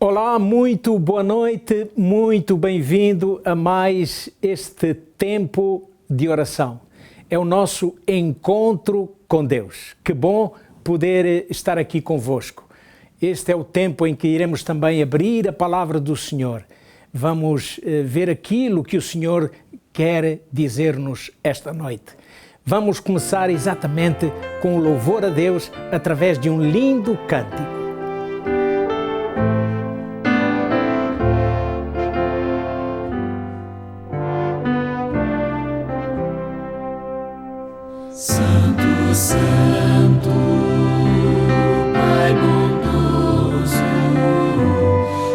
Olá, muito boa noite, muito bem-vindo a mais este tempo de oração. É o nosso encontro com Deus. Que bom poder estar aqui convosco. Este é o tempo em que iremos também abrir a palavra do Senhor. Vamos ver aquilo que o Senhor quer dizer-nos esta noite. Vamos começar exatamente com o louvor a Deus através de um lindo cântico. Santo, Santo, Pai bondoso,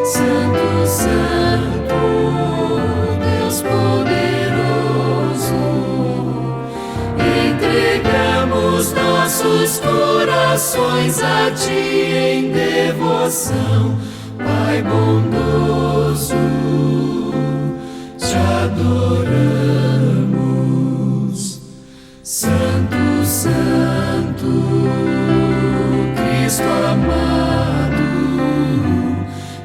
Santo, Santo, Deus poderoso, entregamos nossos corações a Ti em devoção, Pai bondoso, Te adoramos. Santo, Santo, Cristo amado,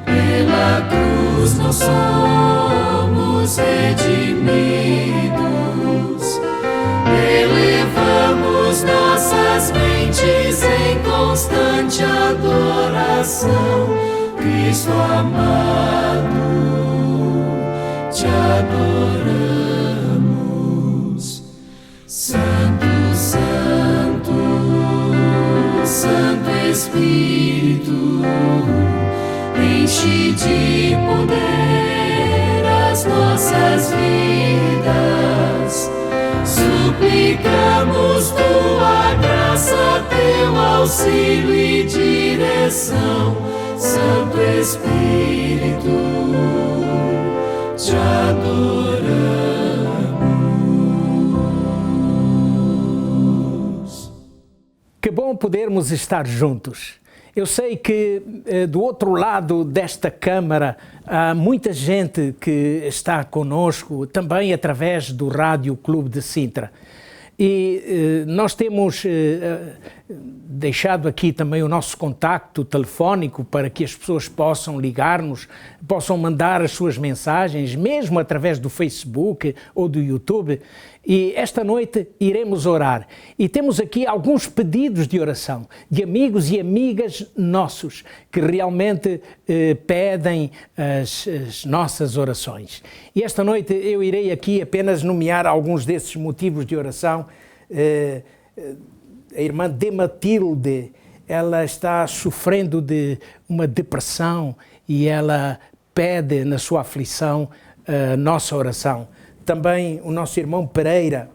pela cruz nós somos redimidos, elevamos nossas mentes em constante adoração, Cristo amado, Te adoramos. Santo, Santo, Santo Espírito, enche de poder as nossas vidas. Suplicamos Tua graça, Teu auxílio e direção. Santo Espírito, Te adoramos. Que bom podermos estar juntos. Eu sei que do outro lado desta câmara há muita gente que está conosco, também através do Rádio Clube de Sintra. E nós temos deixado aqui também o nosso contacto telefónico para que as pessoas possam ligar-nos, possam mandar as suas mensagens, mesmo através do Facebook ou do YouTube. E esta noite iremos orar. E temos aqui alguns pedidos de oração, de amigos e amigas nossos, que realmente pedem as nossas orações. E esta noite eu irei aqui apenas nomear alguns desses motivos de oração. A irmã Dematilde, ela está sofrendo de uma depressão e ela pede na sua aflição a nossa oração. Também o nosso irmão Pereira,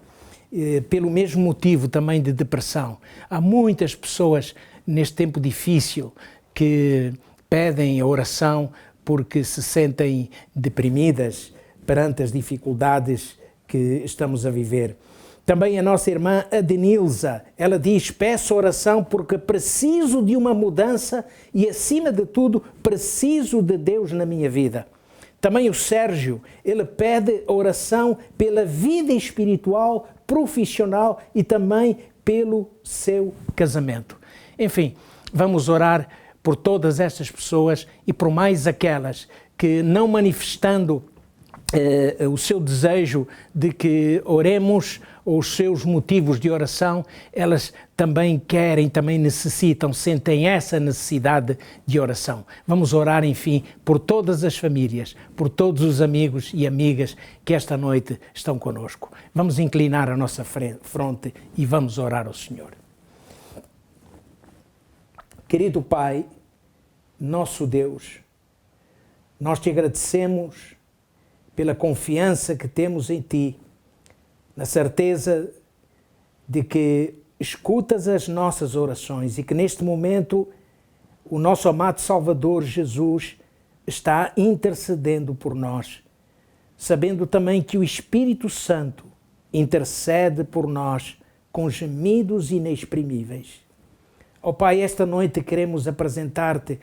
pelo mesmo motivo também de depressão. Há muitas pessoas neste tempo difícil que pedem a oração porque se sentem deprimidas perante as dificuldades que estamos a viver. Também a nossa irmã Adenilza, ela diz: peço oração porque preciso de uma mudança e, acima de tudo, preciso de Deus na minha vida. Também o Sérgio, ele pede oração pela vida espiritual, profissional e também pelo seu casamento. Enfim, vamos orar por todas estas pessoas e por mais aquelas que, não manifestando o seu desejo de que oremos, ou os seus motivos de oração, elas também querem, também necessitam, sentem essa necessidade de oração. Vamos orar, enfim, por todas as famílias, por todos os amigos e amigas que esta noite estão conosco. Vamos inclinar a nossa fronte e vamos orar ao Senhor. Querido Pai, nosso Deus, nós Te agradecemos pela confiança que temos em Ti, na certeza de que escutas as nossas orações e que neste momento o nosso amado Salvador Jesus está intercedendo por nós, sabendo também que o Espírito Santo intercede por nós com gemidos inexprimíveis. Ó Pai, esta noite queremos apresentar-Te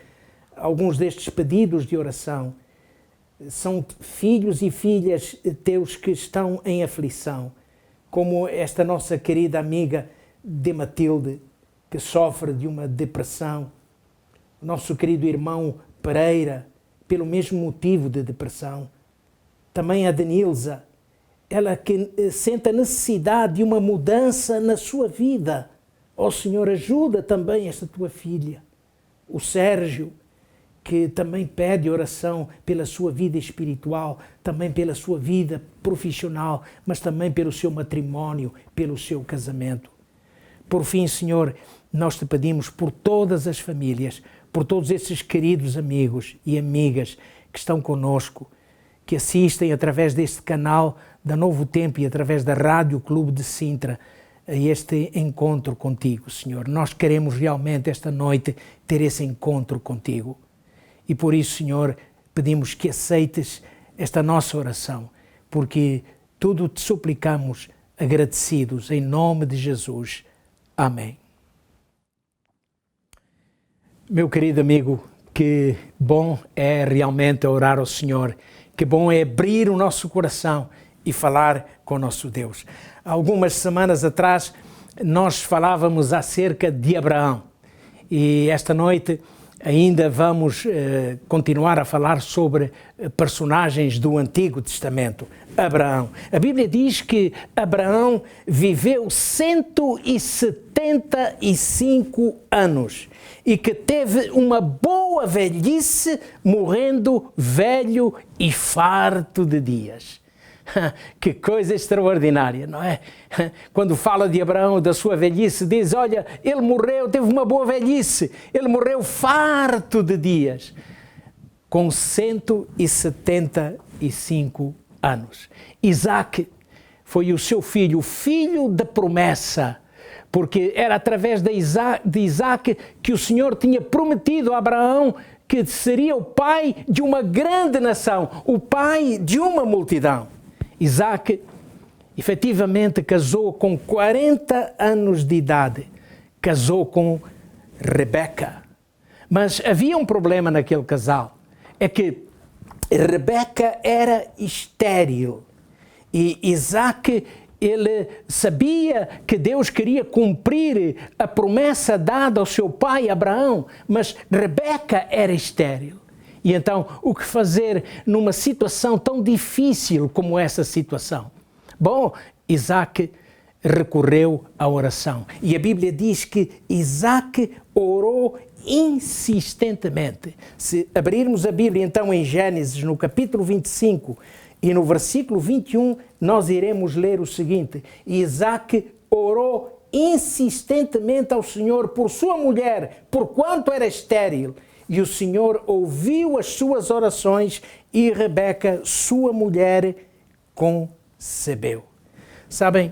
alguns destes pedidos de oração. São filhos e filhas Teus que estão em aflição, como esta nossa querida amiga Dematilde, que sofre de uma depressão, nosso querido irmão Pereira, pelo mesmo motivo de depressão. Também a Denilza, ela que sente a necessidade de uma mudança na sua vida. Ó Senhor, ajuda também esta tua filha. O Sérgio, que também pede oração pela sua vida espiritual, também pela sua vida profissional, mas também pelo seu matrimónio, pelo seu casamento. Por fim, Senhor, nós te pedimos por todas as famílias, por todos esses queridos amigos e amigas que estão conosco, que assistem através deste canal da Novo Tempo e através da Rádio Clube de Sintra a este encontro contigo, Senhor. Nós queremos realmente esta noite ter esse encontro contigo. E por isso, Senhor, pedimos que aceites esta nossa oração, porque tudo te suplicamos agradecidos em nome de Jesus. Amém. Meu querido amigo, que bom é realmente orar ao Senhor, que bom é abrir o nosso coração e falar com o nosso Deus. Algumas semanas atrás nós falávamos acerca de Abraão e esta noite ainda vamos continuar a falar sobre personagens do Antigo Testamento. Abraão. A Bíblia diz que Abraão viveu 175 anos e que teve uma boa velhice, morrendo velho e farto de dias. Que coisa extraordinária, não é? Quando fala de Abraão, da sua velhice, diz, olha, ele morreu, teve uma boa velhice, ele morreu farto de dias, com 175 anos. Isaac foi o seu filho, o filho da promessa, porque era através de Isaac que o Senhor tinha prometido a Abraão que seria o pai de uma grande nação, o pai de uma multidão. Isaac efetivamente casou com 40 anos de idade, casou com Rebeca. Mas havia um problema naquele casal, é que Rebeca era estéril e Isaac, ele sabia que Deus queria cumprir a promessa dada ao seu pai Abraão, mas Rebeca era estéril. E então, o que fazer numa situação tão difícil como essa situação? Bom, Isaac recorreu à oração. E a Bíblia diz que Isaac orou insistentemente. Se abrirmos a Bíblia então em Gênesis, no capítulo 25 e no versículo 21, nós iremos ler o seguinte: Isaac orou insistentemente ao Senhor por sua mulher, porquanto era estéril. E o Senhor ouviu as suas orações e Rebeca, sua mulher, concebeu. Sabem,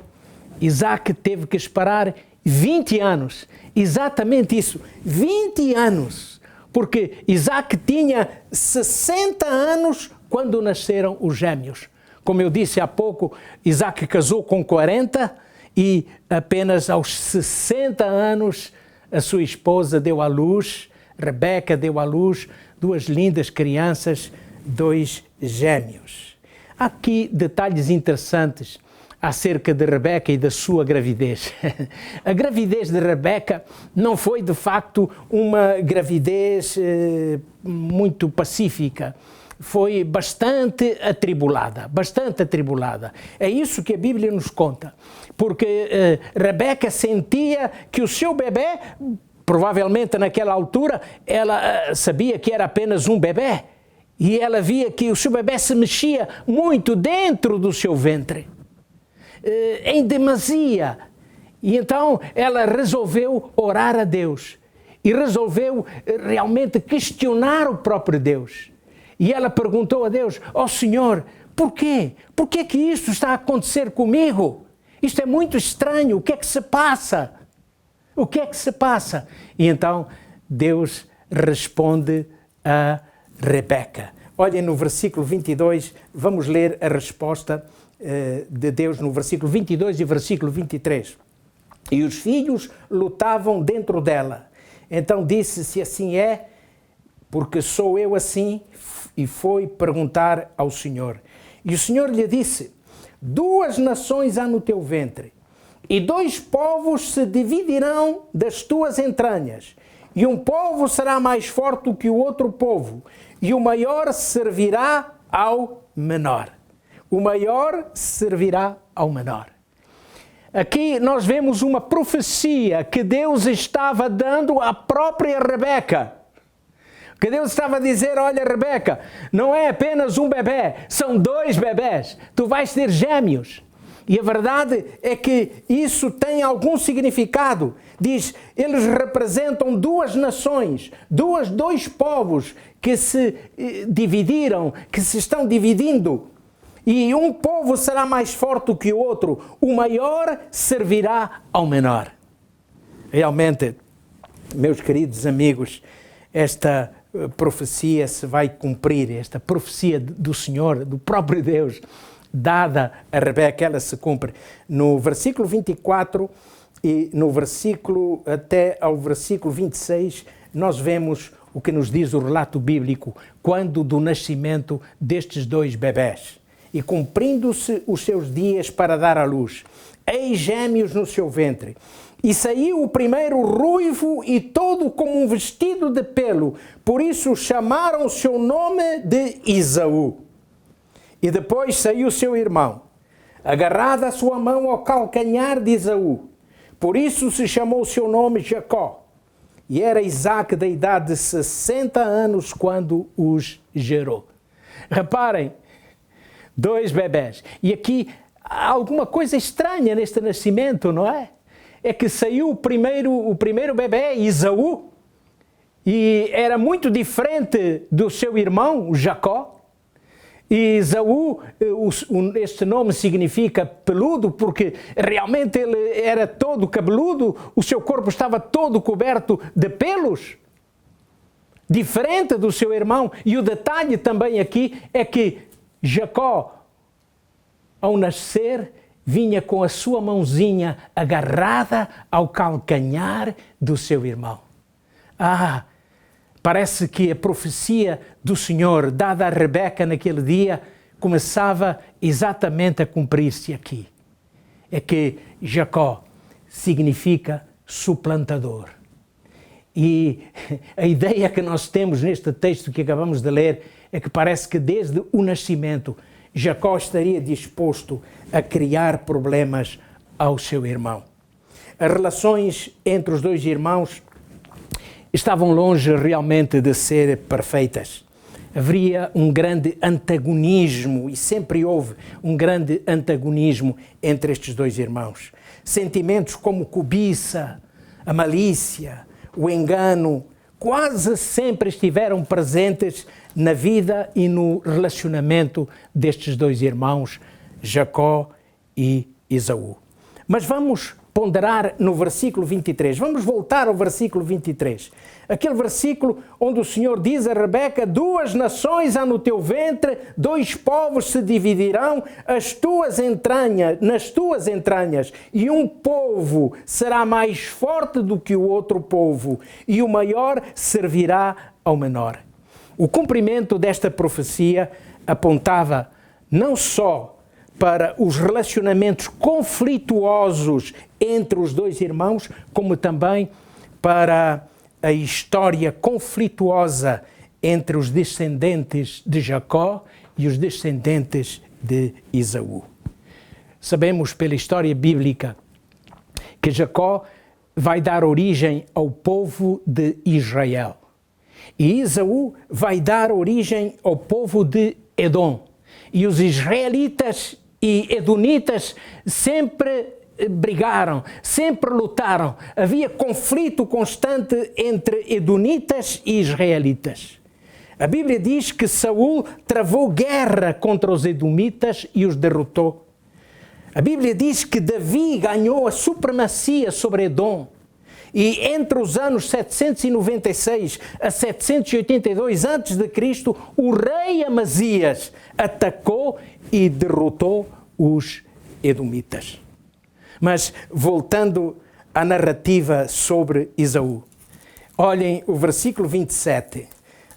Isaac teve que esperar 20 anos, exatamente isso, 20 anos, porque Isaac tinha 60 anos quando nasceram os gêmeos. Como eu disse há pouco, Isaac casou com 40 e apenas aos 60 anos a sua esposa deu à luz, Rebeca deu à luz 2 lindas crianças, 2 gêmeos. Há aqui detalhes interessantes acerca de Rebeca e da sua gravidez. A gravidez de Rebeca não foi de facto uma gravidez muito pacífica. Foi bastante atribulada, bastante atribulada. É isso que a Bíblia nos conta, porque Rebeca sentia que o seu bebê, provavelmente naquela altura, ela sabia que era apenas um bebê, e ela via que o seu bebê se mexia muito dentro do seu ventre, em demasia. E então ela resolveu orar a Deus, e resolveu realmente questionar o próprio Deus. E ela perguntou a Deus: ó Senhor, por quê? Por que que isto está a acontecer comigo? Isto é muito estranho, o que é que se passa? O que é que se passa? E então Deus responde a Rebeca. Olhem no versículo 22, vamos ler a resposta de Deus no versículo 22 e versículo 23. E os filhos lutavam dentro dela. Então disse: se assim é, porque sou eu assim, e foi perguntar ao Senhor. E o Senhor lhe disse: 2 nações há no teu ventre, e 2 povos se dividirão das tuas entranhas. E um povo será mais forte do que o outro povo, e o maior servirá ao menor. O maior servirá ao menor. Aqui nós vemos uma profecia que Deus estava dando à própria Rebeca. Que Deus estava a dizer, olha Rebeca, não é apenas um bebê, são 2 bebés, tu vais ter gêmeos. E a verdade é que isso tem algum significado. Diz, eles representam 2 nações, 2 povos que se dividiram, que se estão dividindo. E um povo será mais forte do que o outro, o maior servirá ao menor. Realmente, meus queridos amigos, esta profecia se vai cumprir, esta profecia do Senhor, do próprio Deus, dada a Rebeca, ela se cumpre. No versículo 24 e no versículo até ao versículo 26, nós vemos o que nos diz o relato bíblico, quando do nascimento destes 2 bebés. E cumprindo-se os seus dias para dar à luz, eis gêmeos no seu ventre. E saiu o primeiro ruivo e todo como um vestido de pelo, por isso chamaram o seu nome de Esaú. E depois saiu seu irmão, agarrada a sua mão ao calcanhar de Esaú. Por isso se chamou o seu nome Jacó. E era Isaque da idade de 60 anos quando os gerou. Reparem, 2 bebés. E aqui há alguma coisa estranha neste nascimento, não é? É que saiu o primeiro bebê, Esaú, e era muito diferente do seu irmão, Jacó. E Esaú, este nome significa peludo, porque realmente ele era todo cabeludo, o seu corpo estava todo coberto de pelos, diferente do seu irmão. E o detalhe também aqui é que Jacó, ao nascer, vinha com a sua mãozinha agarrada ao calcanhar do seu irmão. Parece que a profecia do Senhor, dada a Rebeca naquele dia, começava exatamente a cumprir-se aqui. É que Jacó significa suplantador. E a ideia que nós temos neste texto que acabamos de ler é que parece que desde o nascimento Jacó estaria disposto a criar problemas ao seu irmão. As relações entre os 2 irmãos estavam longe realmente de ser perfeitas. Haveria um grande antagonismo, e sempre houve um grande antagonismo entre estes 2 irmãos. Sentimentos como cobiça, a malícia, o engano, quase sempre estiveram presentes na vida e no relacionamento destes 2 irmãos, Jacó e Esaú. Mas vamos ponderar no versículo 23. Vamos voltar ao versículo 23. Aquele versículo onde o Senhor diz a Rebeca, 2 nações há no teu ventre, 2 povos se dividirão nas tuas entranhas, e um povo será mais forte do que o outro povo, e o maior servirá ao menor. O cumprimento desta profecia apontava não só para os relacionamentos conflituosos entre os 2 irmãos, como também para a história conflituosa entre os descendentes de Jacó e os descendentes de Esaú. Sabemos pela história bíblica que Jacó vai dar origem ao povo de Israel. E Esaú vai dar origem ao povo de Edom. E os israelitas e edonitas sempre brigaram, sempre lutaram. Havia conflito constante entre edonitas e israelitas. A Bíblia diz que Saul travou guerra contra os edomitas e os derrotou. A Bíblia diz que Davi ganhou a supremacia sobre Edom. E entre os anos 796 a 782 a.C., o rei Amazias atacou e derrotou os edomitas. Mas voltando à narrativa sobre Esaú, olhem o versículo 27.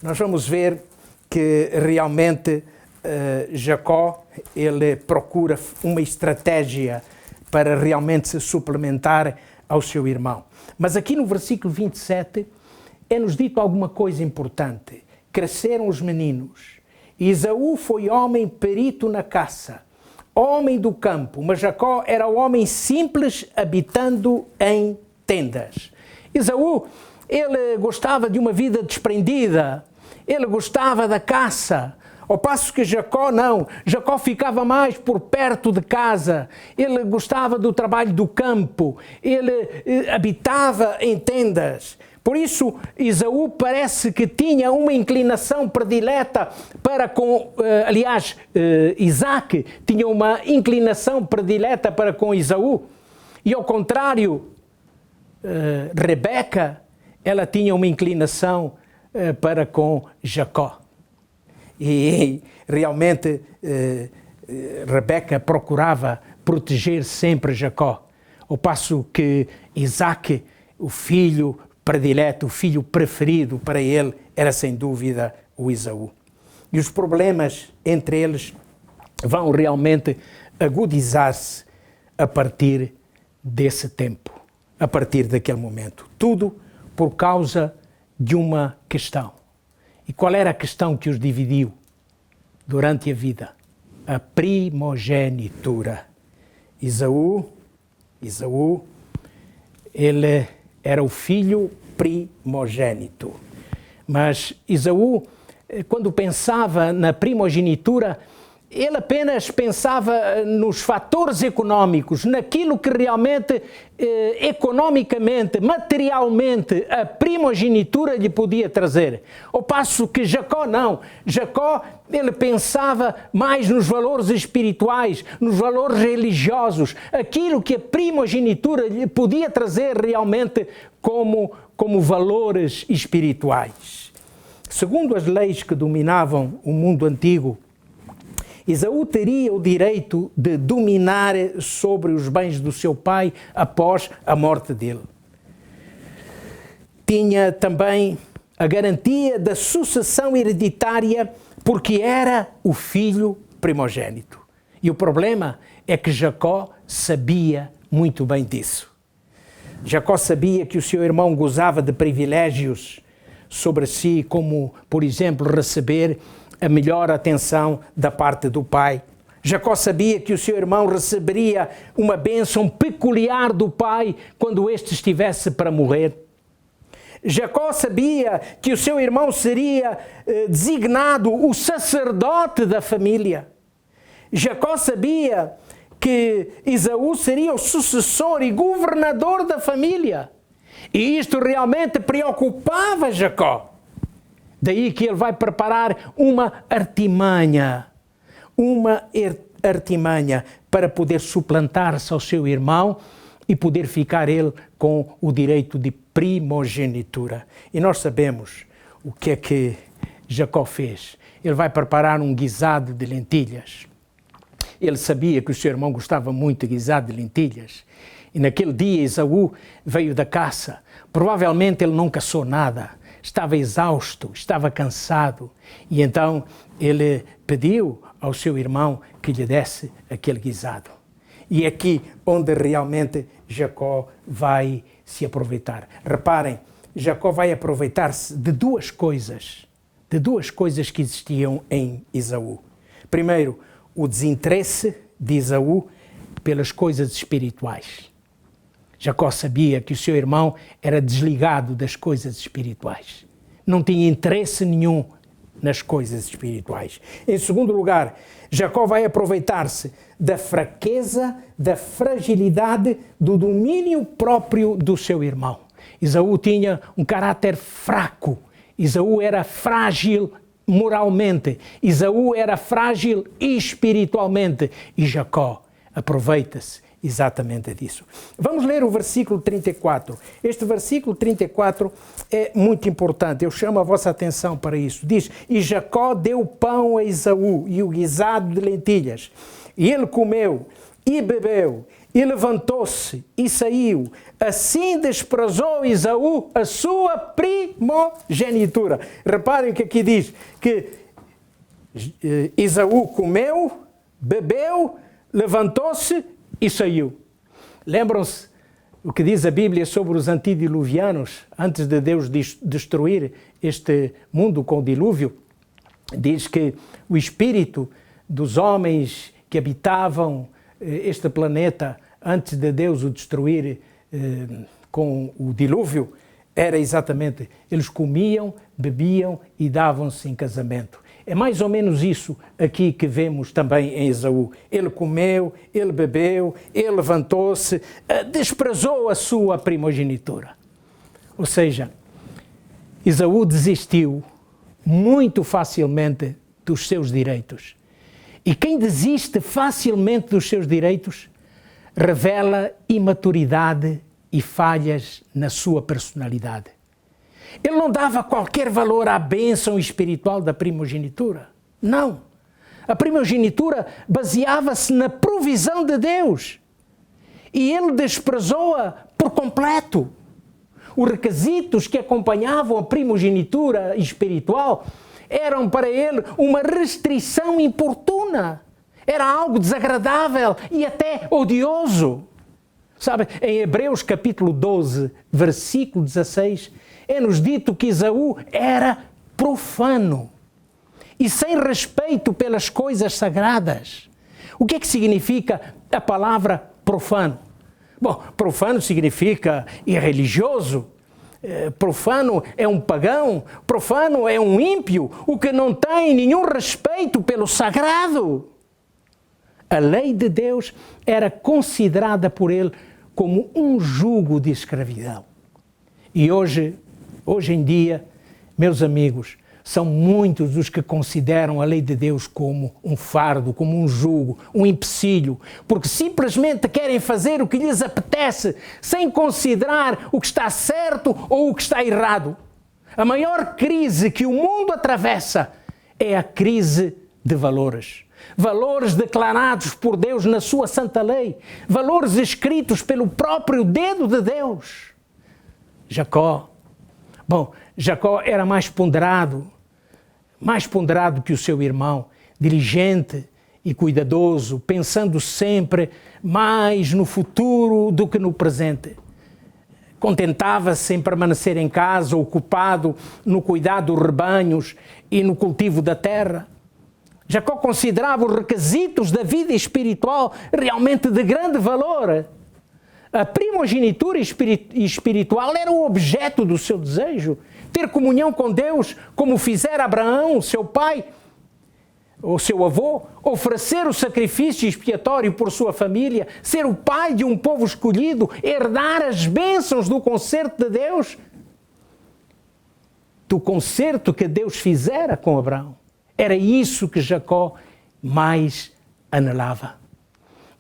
Nós vamos ver que realmente Jacó, ele procura uma estratégia para realmente se suplementar ao seu irmão. Mas aqui no versículo 27, é-nos dito alguma coisa importante. Cresceram os meninos. Esaú foi homem perito na caça, homem do campo, mas Jacó era homem simples, habitando em tendas. Esaú, ele gostava de uma vida desprendida, ele gostava da caça, ao passo que Jacó não. Jacó ficava mais por perto de casa, ele gostava do trabalho do campo, ele habitava em tendas. Por isso, Esaú parece que tinha uma inclinação predileta para com... Isaac tinha uma inclinação predileta para com Esaú. E ao contrário, Rebeca, ela tinha uma inclinação para com Jacó. E realmente Rebeca procurava proteger sempre Jacó. Ao passo que Isaac, o filho predileto, o filho preferido para ele, era sem dúvida o Esaú. E os problemas entre eles vão realmente agudizar-se a partir desse tempo, a partir daquele momento. Tudo por causa de uma questão. E qual era a questão que os dividiu durante a vida? A primogenitura. Esaú, ele era o filho primogênito. Mas Esaú, quando pensava na primogenitura, ele apenas pensava nos fatores econômicos, naquilo que realmente, economicamente, materialmente, a primogenitura lhe podia trazer. Ao passo que Jacó não. Jacó, ele pensava mais nos valores espirituais, nos valores religiosos, aquilo que a primogenitura lhe podia trazer realmente como valores espirituais. Segundo as leis que dominavam o mundo antigo, Esaú teria o direito de dominar sobre os bens do seu pai após a morte dele. Tinha também a garantia da sucessão hereditária porque era o filho primogênito. E o problema é que Jacó sabia muito bem disso. Jacó sabia que o seu irmão gozava de privilégios sobre si, como, por exemplo, receber a melhor atenção da parte do pai. Jacó sabia que o seu irmão receberia uma bênção peculiar do pai quando este estivesse para morrer. Jacó sabia que o seu irmão seria designado o sacerdote da família. Jacó sabia que Esaú seria o sucessor e governador da família. E isto realmente preocupava Jacó. Daí que ele vai preparar uma artimanha para poder suplantar-se ao seu irmão e poder ficar ele com o direito de primogenitura. E nós sabemos o que é que Jacó fez. Ele vai preparar um guisado de lentilhas. Ele sabia que o seu irmão gostava muito de guisado de lentilhas. E naquele dia Esaú veio da caça. Provavelmente ele não caçou nada. Estava exausto, estava cansado. E então ele pediu ao seu irmão que lhe desse aquele guisado. E é aqui onde realmente Jacó vai se aproveitar. Reparem, Jacó vai aproveitar-se de duas coisas que existiam em Esaú. Primeiro, o desinteresse de Esaú pelas coisas espirituais. Jacó sabia que o seu irmão era desligado das coisas espirituais. Não tinha interesse nenhum nas coisas espirituais. Em segundo lugar, Jacó vai aproveitar-se da fraqueza, da fragilidade, do domínio próprio do seu irmão. Esaú tinha um caráter fraco. Esaú era frágil moralmente. Esaú era frágil espiritualmente. E Jacó aproveita-se exatamente disso. Vamos ler o versículo 34. Este versículo 34 é muito importante. Eu chamo a vossa atenção para isso. Diz: e Jacó deu pão a Esaú e o guisado de lentilhas. E ele comeu e bebeu e levantou-se e saiu. Assim desprezou Esaú a sua primogenitura. Reparem o que aqui diz, que Esaú comeu, bebeu, levantou-se e saiu. Lembram-se o que diz a Bíblia sobre os antediluvianos, antes de Deus destruir este mundo com o dilúvio, diz que o espírito dos homens que habitavam este planeta antes de Deus o destruir com o dilúvio, era exatamente, eles comiam, bebiam e davam-se em casamento. É mais ou menos isso aqui que vemos também em Esaú. Ele comeu, ele bebeu, ele levantou-se, desprezou a sua primogenitura. Ou seja, Esaú desistiu muito facilmente dos seus direitos. E quem desiste facilmente dos seus direitos revela imaturidade e falhas na sua personalidade. Ele não dava qualquer valor à bênção espiritual da primogenitura. Não. A primogenitura baseava-se na provisão de Deus. E ele desprezou-a por completo. Os requisitos que acompanhavam a primogenitura espiritual eram para ele uma restrição importuna. Era algo desagradável e até odioso. Sabe, em Hebreus capítulo 12, versículo 16, é-nos dito que Esaú era profano e sem respeito pelas coisas sagradas. O que é que significa a palavra profano? Bom, profano significa irreligioso, profano é um pagão, profano é um ímpio, o que não tem nenhum respeito pelo sagrado. A lei de Deus era considerada por ele como um jugo de escravidão. E hoje em dia, meus amigos, são muitos os que consideram a lei de Deus como um fardo, como um jugo, um empecilho, porque simplesmente querem fazer o que lhes apetece, sem considerar o que está certo ou o que está errado. A maior crise que o mundo atravessa é a crise de valores. Valores declarados por Deus na sua santa lei, valores escritos pelo próprio dedo de Deus. Jacó era mais ponderado que o seu irmão, diligente e cuidadoso, pensando sempre mais no futuro do que no presente. Contentava-se em permanecer em casa, ocupado no cuidado dos rebanhos e no cultivo da terra. Jacó considerava os requisitos da vida espiritual realmente de grande valor. A primogenitura espiritual era o objeto do seu desejo. Ter comunhão com Deus, como fizera Abraão, seu pai, ou seu avô, oferecer o sacrifício expiatório por sua família, ser o pai de um povo escolhido, herdar as bênçãos do concerto de Deus, do concerto que Deus fizera com Abraão. Era isso que Jacó mais anelava.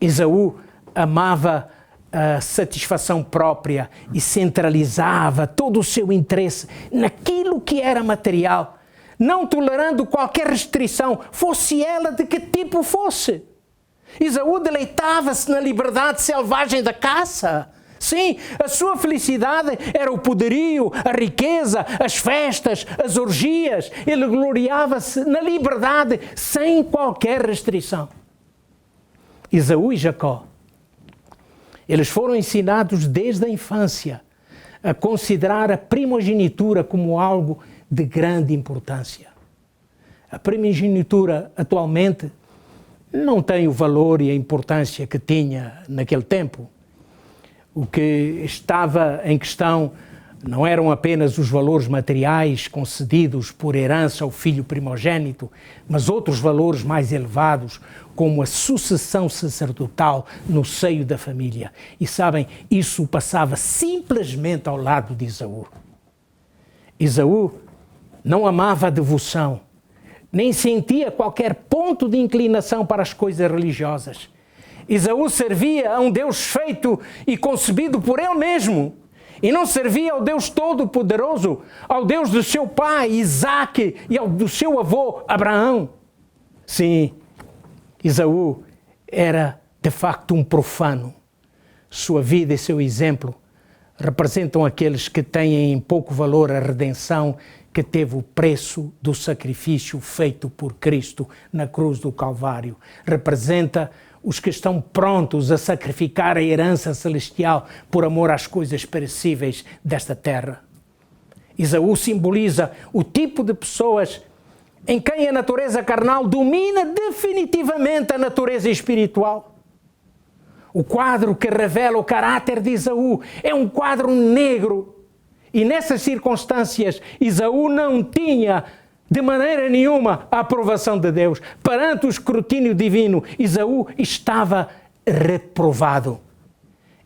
Esaú amava a satisfação própria e centralizava todo o seu interesse naquilo que era material, não tolerando qualquer restrição, fosse ela de que tipo fosse. Esaú deleitava-se na liberdade selvagem da caça. Sim, a sua felicidade era o poderio, a riqueza, as festas, as orgias. Ele gloriava-se na liberdade sem qualquer restrição. Esaú e Jacó, eles foram ensinados desde a infância a considerar a primogenitura como algo de grande importância. A primogenitura atualmente não tem o valor e a importância que tinha naquele tempo. O que estava em questão não eram apenas os valores materiais concedidos por herança ao filho primogênito, mas outros valores mais elevados, como a sucessão sacerdotal no seio da família. E sabem, isso passava simplesmente ao lado de Esaú. Esaú não amava a devoção, nem sentia qualquer ponto de inclinação para as coisas religiosas. Esaú servia a um Deus feito e concebido por ele mesmo, e não servia ao Deus Todo-Poderoso, ao Deus do seu pai Isaque e ao do seu avô Abraão. Sim, Esaú era de facto um profano. Sua vida e seu exemplo representam aqueles que têm em pouco valor a redenção que teve o preço do sacrifício feito por Cristo na cruz do Calvário. Representa os que estão prontos a sacrificar a herança celestial por amor às coisas perecíveis desta terra. Esaú simboliza o tipo de pessoas em quem a natureza carnal domina definitivamente a natureza espiritual. O quadro que revela o caráter de Esaú é um quadro negro. E nessas circunstâncias, Esaú não tinha de maneira nenhuma a aprovação de Deus. Perante o escrutínio divino, Esaú estava reprovado.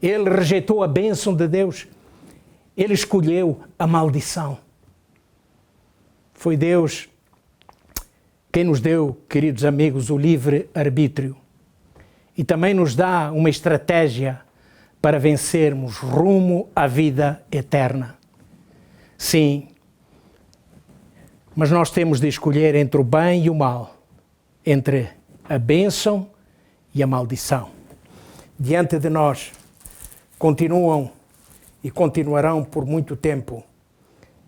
Ele rejeitou a bênção de Deus. Ele escolheu a maldição. Foi Deus quem nos deu, queridos amigos, o livre-arbítrio. E também nos dá uma estratégia para vencermos rumo à vida eterna. Sim, mas nós temos de escolher entre o bem e o mal, entre a bênção e a maldição. Diante de nós continuam e continuarão por muito tempo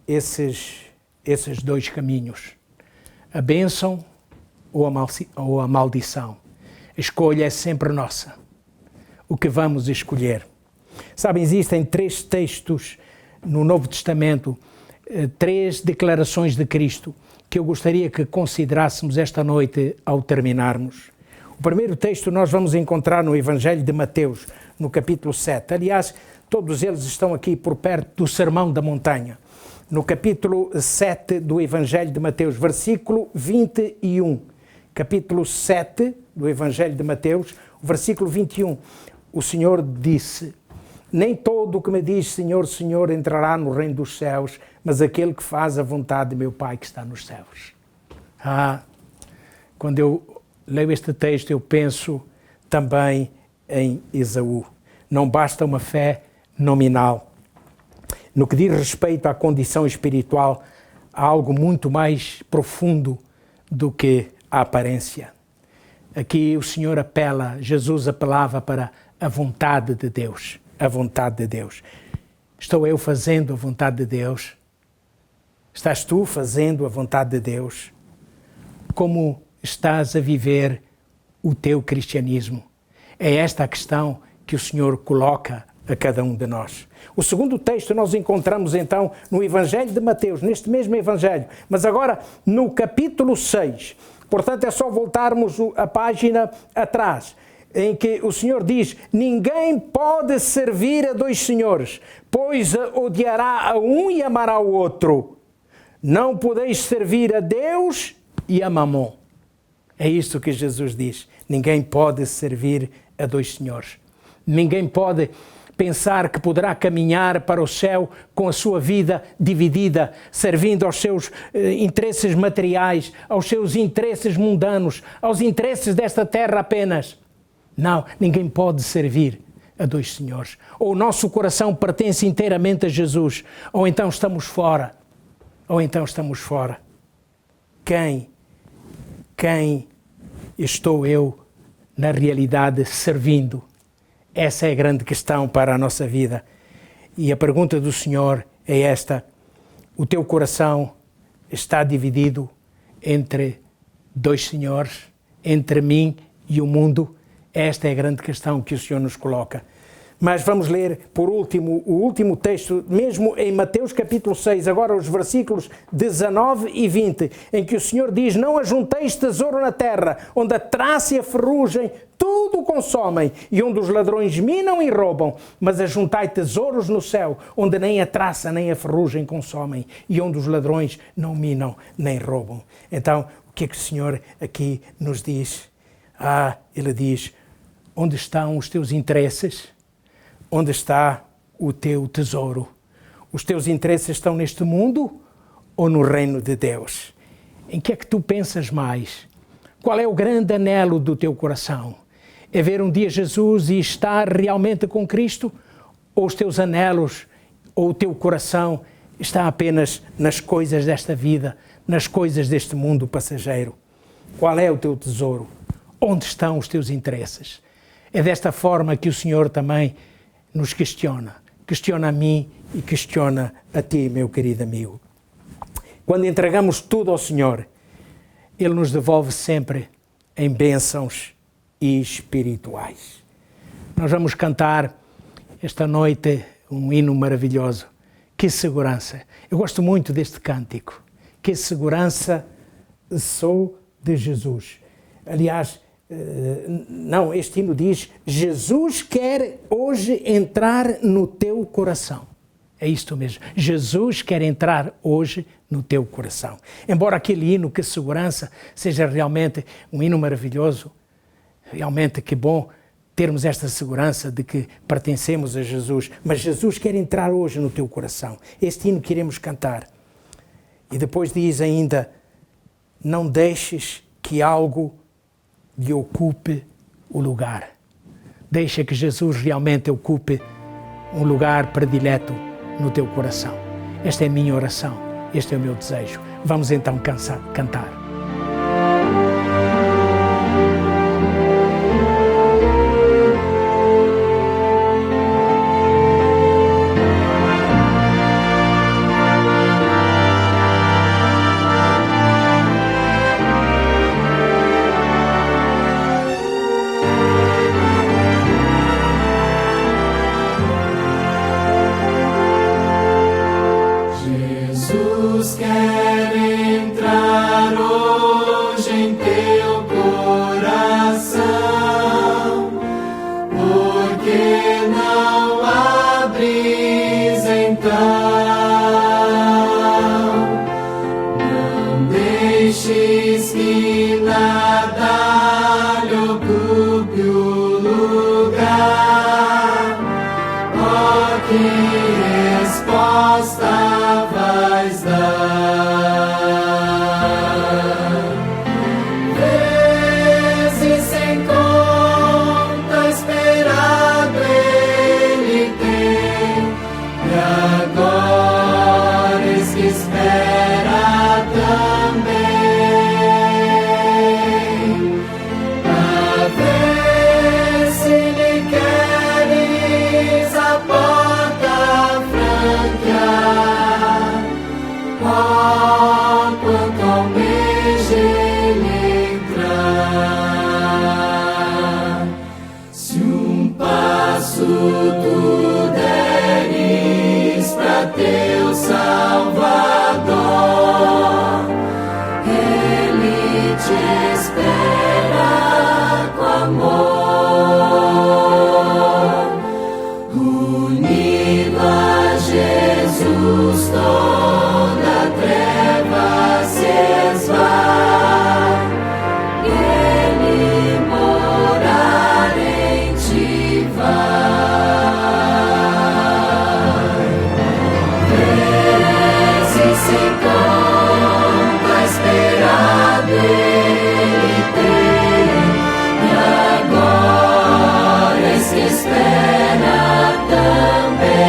esses dois caminhos, a bênção ou a maldição. A escolha é sempre nossa. O que vamos escolher? Sabem, existem 3 textos no Novo Testamento, 3 declarações de Cristo que eu gostaria que considerássemos esta noite ao terminarmos. O primeiro texto nós vamos encontrar no Evangelho de Mateus, no capítulo 7. Aliás, todos eles estão aqui por perto do Sermão da Montanha. No capítulo 7 do Evangelho de Mateus, versículo 21. Capítulo 7 do Evangelho de Mateus, versículo 21. O Senhor disse: nem todo o que me diz Senhor, Senhor entrará no reino dos céus, mas aquele que faz a vontade de meu Pai que está nos céus. Quando eu leio este texto, eu penso também em Esaú. Não basta uma fé nominal. No que diz respeito à condição espiritual, há algo muito mais profundo do que a aparência. Aqui o Senhor apela, Jesus apelava para a vontade de Deus. A vontade de Deus. Estou eu fazendo a vontade de Deus? Estás tu fazendo a vontade de Deus? Como estás a viver o teu cristianismo? É esta a questão que o Senhor coloca a cada um de nós. O segundo texto nós encontramos então no Evangelho de Mateus, neste mesmo Evangelho, mas agora no capítulo 6. Portanto, é só voltarmos a página atrás, em que o Senhor diz: ninguém pode servir a 2 senhores, pois odiará a um e amará o outro. Não podeis servir a Deus e a Mamon. É isto que Jesus diz. Ninguém pode servir a 2 senhores. Ninguém pode pensar que poderá caminhar para o céu com a sua vida dividida, servindo aos seus interesses materiais, aos seus interesses mundanos, aos interesses desta terra apenas. Não, ninguém pode servir a 2 senhores. Ou o nosso coração pertence inteiramente a Jesus, ou então estamos fora. Ou então estamos fora. Quem estou eu, na realidade, servindo? Essa é a grande questão para a nossa vida. E a pergunta do Senhor é esta: o teu coração está dividido entre 2 senhores, entre mim e o mundo? Esta é a grande questão que o Senhor nos coloca. Mas vamos ler, por último, o último texto, mesmo em Mateus capítulo 6, agora os versículos 19 e 20, em que o Senhor diz: não ajunteis tesouro na terra, onde a traça e a ferrugem tudo consomem, e onde os ladrões minam e roubam, mas ajuntai tesouros no céu, onde nem a traça nem a ferrugem consomem, e onde os ladrões não minam nem roubam. Então, o que é que o Senhor aqui nos diz? Ele diz: onde estão os teus interesses? Onde está o teu tesouro? Os teus interesses estão neste mundo ou no reino de Deus? Em que é que tu pensas mais? Qual é o grande anelo do teu coração? É ver um dia Jesus e estar realmente com Cristo? Ou os teus anelos, ou o teu coração está apenas nas coisas desta vida, nas coisas deste mundo passageiro? Qual é o teu tesouro? Onde estão os teus interesses? É desta forma que o Senhor também nos questiona. Questiona a mim e questiona a ti, meu querido amigo. Quando entregamos tudo ao Senhor, Ele nos devolve sempre em bênçãos e espirituais. Nós vamos cantar esta noite um hino maravilhoso. Que segurança! Eu gosto muito deste cântico. Que segurança sou de Jesus. Aliás, não, este hino diz: Jesus quer hoje entrar no teu coração. É isto mesmo. Jesus quer entrar hoje no teu coração. Embora aquele hino, que segurança, seja realmente um hino maravilhoso, realmente que bom termos esta segurança de que pertencemos a Jesus, mas Jesus quer entrar hoje no teu coração. Este hino que iremos cantar. E depois diz ainda: não deixes que algo lhe ocupe o lugar. Deixa que Jesus realmente ocupe um lugar predileto no teu coração. Esta é a minha oração, este é o meu desejo. Vamos então cantar. Jesus quer entrar hoje em teu coração, porque não abris então, não deixes que nada lhe ocupe o lugar, ó, que resposta vais dar. Vezes sem conta esperado ele tem, e agora eis que espera também, a ver se lhe queres a porta franquear. Oh, quanto almeja ele entrar. Se um passo tu deres pra teu Salvador, ele te espera com amor, unido a Jesus toda treva se esvai, ele morar em ti vai. Vezes sem conta esperado ele tem, e agora eis que espera também.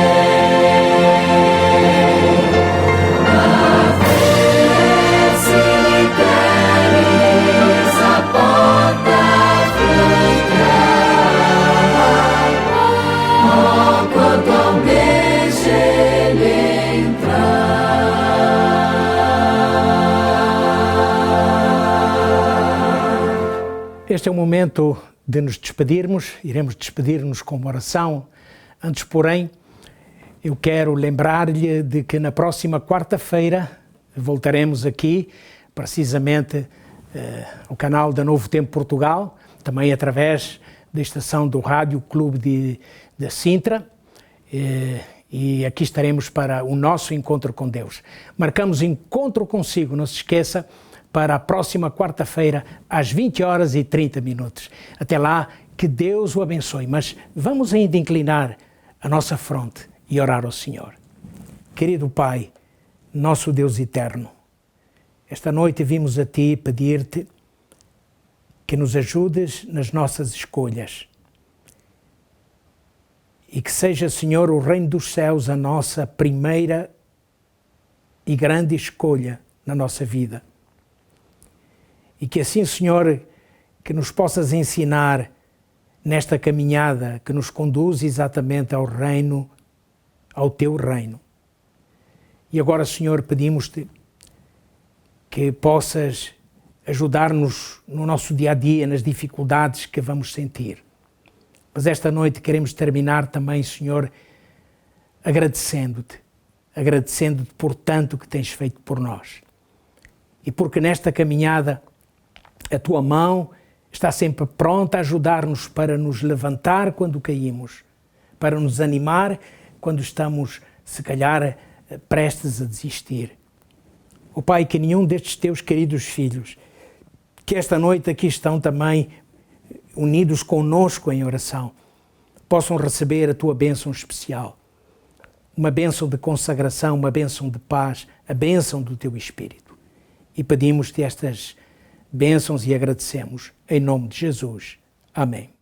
Este é o momento de nos despedirmos, iremos despedir-nos com uma oração. Antes, porém, eu quero lembrar-lhe de que na próxima quarta-feira voltaremos aqui, precisamente ao canal da Novo Tempo Portugal, também através da estação do Rádio Clube de Sintra, e aqui estaremos para o nosso encontro com Deus. Marcamos encontro consigo, não se esqueça, para a próxima quarta-feira, às 20h30. Até lá, que Deus o abençoe. Mas vamos ainda inclinar a nossa fronte e orar ao Senhor. Querido Pai, nosso Deus eterno, esta noite vimos a Ti pedir-te que nos ajudes nas nossas escolhas e que seja, Senhor, o reino dos céus a nossa primeira e grande escolha na nossa vida. E que assim, Senhor, que nos possas ensinar nesta caminhada que nos conduz exatamente ao reino, ao Teu reino. E agora, Senhor, pedimos-te que possas ajudar-nos no nosso dia-a-dia, nas dificuldades que vamos sentir. Mas esta noite queremos terminar também, Senhor, agradecendo-te por tanto que tens feito por nós. E porque nesta caminhada a tua mão está sempre pronta a ajudar-nos para nos levantar quando caímos, para nos animar quando estamos, se calhar, prestes a desistir. Ó Pai, que nenhum destes teus queridos filhos, que esta noite aqui estão também unidos conosco em oração, possam receber a tua bênção especial. Uma bênção de consagração, uma bênção de paz, a bênção do teu Espírito. E pedimos-te estas bênçãos e agradecemos em nome de Jesus. Amém.